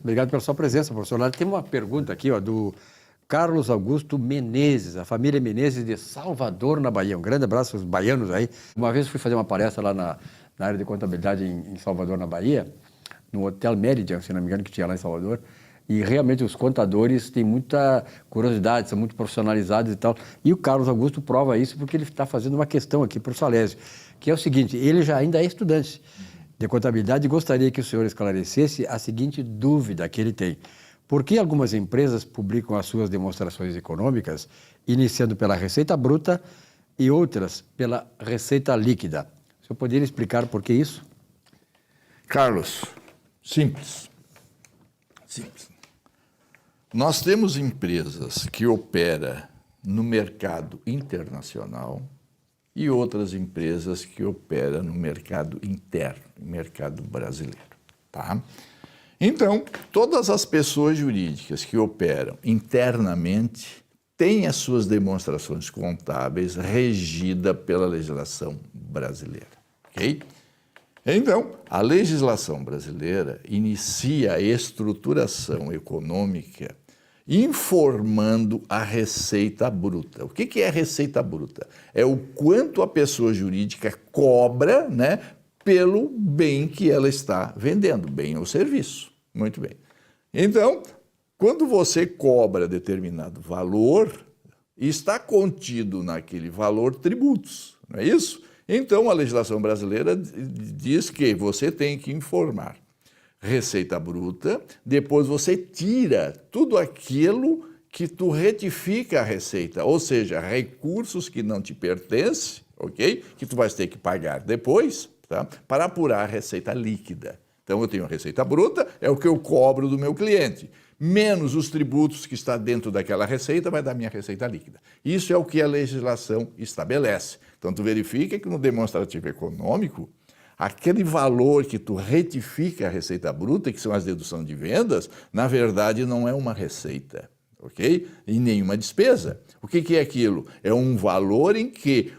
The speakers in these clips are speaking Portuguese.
Obrigado pela sua presença, professor Lara. Tem uma pergunta aqui, ó, do Carlos Augusto Menezes, a família Menezes de Salvador, na Bahia. Um grande abraço aos baianos aí. Uma vez fui fazer uma palestra lá na área de contabilidade em Salvador, na Bahia, no Hotel Meridian, se não me engano, que tinha lá em Salvador. E realmente os contadores têm muita curiosidade, são muito profissionalizados e tal. E o Carlos Augusto prova isso porque ele está fazendo uma questão aqui para o Salésio, que é o seguinte: ele já ainda é estudante de contabilidade e gostaria que o senhor esclarecesse a seguinte dúvida que ele tem. Por que algumas empresas publicam as suas demonstrações econômicas iniciando pela receita bruta e outras pela receita líquida? O senhor poderia explicar por que isso? Carlos, simples. Nós temos empresas que operam no mercado internacional e outras empresas que operam no mercado interno, no mercado brasileiro, tá? Então, todas as pessoas jurídicas que operam internamente têm as suas demonstrações contábeis regidas pela legislação brasileira, ok? Então, a legislação brasileira inicia a estruturação econômica informando a receita bruta. O que é a receita bruta? É o quanto a pessoa jurídica cobra, né, pelo bem que ela está vendendo, bem ou serviço. Muito bem. Então, quando você cobra determinado valor, está contido naquele valor tributos, não é isso? Então, a legislação brasileira diz que você tem que informar receita bruta, depois você tira tudo aquilo que tu retifica a receita, ou seja, recursos que não te pertencem, ok? Que tu vais ter que pagar depois, tá? Para apurar a receita líquida. Então, eu tenho a receita bruta, é o que eu cobro do meu cliente, menos os tributos que está dentro daquela receita, vai dar minha receita líquida. Isso é o que a legislação estabelece. Então, tu verifica que no demonstrativo econômico, aquele valor que tu retifica a receita bruta, que são as deduções de vendas, na verdade não é uma receita, ok? E nenhuma despesa. O que é aquilo? É um valor em que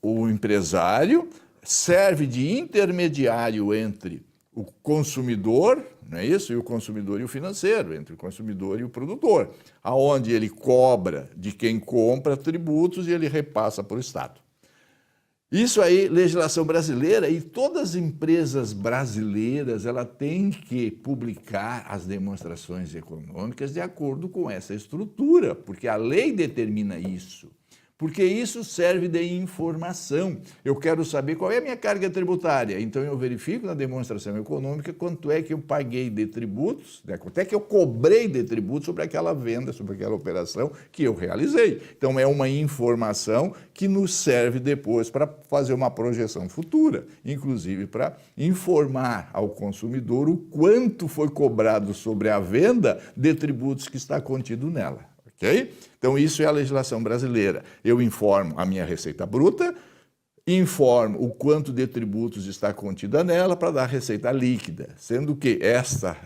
o empresário serve de intermediário entre o consumidor, não é isso? E o consumidor e o financeiro, entre o consumidor e o produtor, aonde ele cobra de quem compra tributos e ele repassa para o Estado. Isso aí, legislação brasileira, e todas as empresas brasileiras, ela tem que publicar as demonstrações econômicas de acordo com essa estrutura, porque a lei determina isso. Porque isso serve de informação. Eu quero saber qual é a minha carga tributária. Então, eu verifico na demonstração econômica quanto é que eu paguei de tributos, né? Quanto é que eu cobrei de tributos sobre aquela venda, sobre aquela operação que eu realizei. Então, é uma informação que nos serve depois para fazer uma projeção futura, inclusive para informar ao consumidor o quanto foi cobrado sobre a venda de tributos que está contido nela. Okay? Então, isso é a legislação brasileira. Eu informo a minha receita bruta, informo o quanto de tributos está contida nela para dar receita líquida, sendo que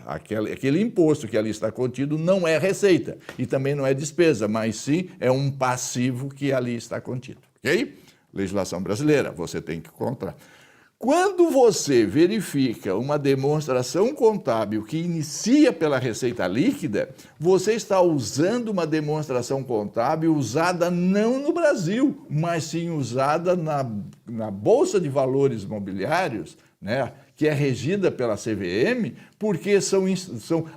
aquele imposto que ali está contido não é receita e também não é despesa, mas sim é um passivo que ali está contido. Ok? Legislação brasileira, você tem que encontrar. Quando você verifica uma demonstração contábil que inicia pela receita líquida, você está usando uma demonstração contábil usada não no Brasil, mas sim usada na Bolsa de Valores Mobiliários, né, que é regida pela CVM, porque são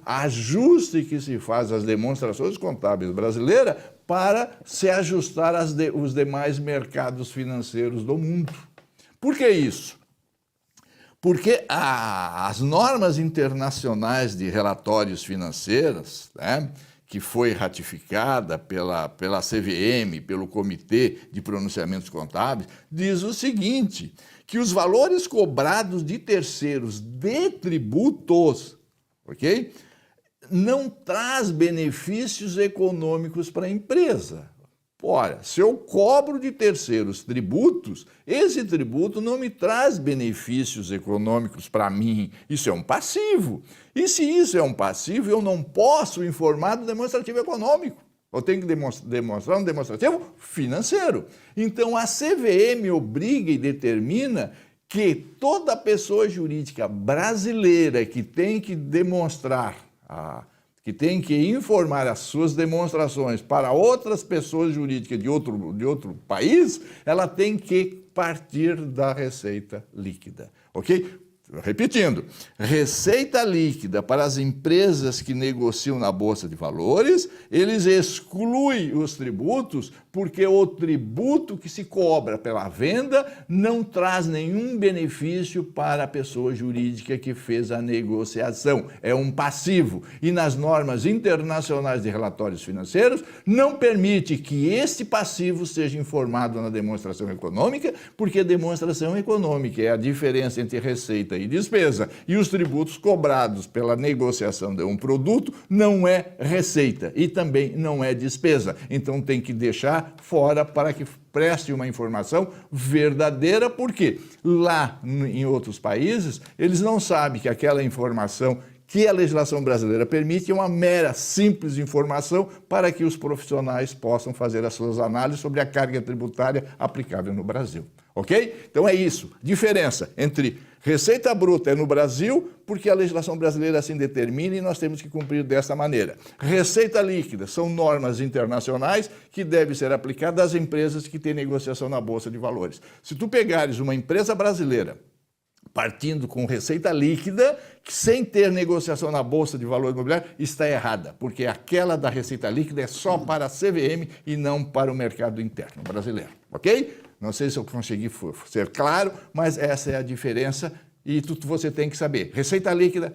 ajustes que se faz às demonstrações contábeis brasileiras para se ajustar aos demais mercados financeiros do mundo. Por que isso? Porque as normas internacionais de relatórios financeiros, né, que foi ratificada pela CVM, pelo Comitê de Pronunciamentos Contábeis, diz o seguinte, que os valores cobrados de terceiros de tributos, ok, não traz benefícios econômicos para a empresa. Ora, se eu cobro de terceiros tributos, esse tributo não me traz benefícios econômicos para mim. Isso é um passivo. E se isso é um passivo, eu não posso informar do demonstrativo econômico. Eu tenho que demonstrar um demonstrativo financeiro. Então, a CVM obriga e determina que toda pessoa jurídica brasileira que tem que demonstrar que tem que informar as suas demonstrações para outras pessoas jurídicas de outro país, ela tem que partir da receita líquida, ok? Repetindo, receita líquida para as empresas que negociam na Bolsa de Valores, eles excluem os tributos porque o tributo que se cobra pela venda não traz nenhum benefício para a pessoa jurídica que fez a negociação. É um passivo. E nas normas internacionais de relatórios financeiros, não permite que este passivo seja informado na demonstração econômica, porque demonstração econômica é a diferença entre receita e despesa, e os tributos cobrados pela negociação de um produto não é receita e também não é despesa. Então tem que deixar fora para que preste uma informação verdadeira, porque lá em outros países eles não sabem que aquela informação que a legislação brasileira permite é uma mera, simples informação para que os profissionais possam fazer as suas análises sobre a carga tributária aplicável no Brasil. Ok? Então é isso. Diferença entre receita bruta é no Brasil, porque a legislação brasileira assim determina e nós temos que cumprir dessa maneira. Receita líquida são normas internacionais que devem ser aplicadas às empresas que têm negociação na Bolsa de Valores. Se tu pegares uma empresa brasileira partindo com receita líquida, que sem ter negociação na Bolsa de Valores Imobiliários, está errada, porque aquela da receita líquida é só para a CVM e não para o mercado interno brasileiro, ok? Não sei se eu consegui ser claro, mas essa é a diferença e você tem que saber. Receita líquida,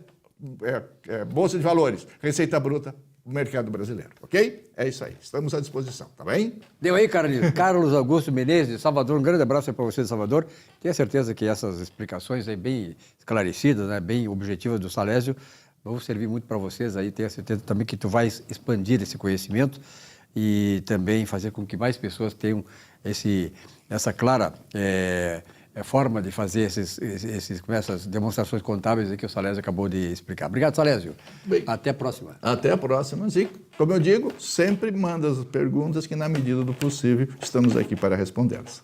Bolsa de Valores, receita bruta, mercado brasileiro, ok? É isso aí, estamos à disposição, tá bem? Deu aí, Carlinhos. Carlos Augusto Menezes, de Salvador, um grande abraço para você de Salvador. Tenho certeza que essas explicações aí bem esclarecidas, né, bem objetivas do Salésio, vão servir muito para vocês aí. Tenho certeza também que tu vais expandir esse conhecimento e também fazer com que mais pessoas tenham essa clara forma de fazer essas demonstrações contábeis que o Salésio acabou de explicar. Obrigado, Salésio. Bem, até a próxima. Até a próxima, Zico. Como eu digo, sempre manda as perguntas que, na medida do possível, estamos aqui para respondê-las.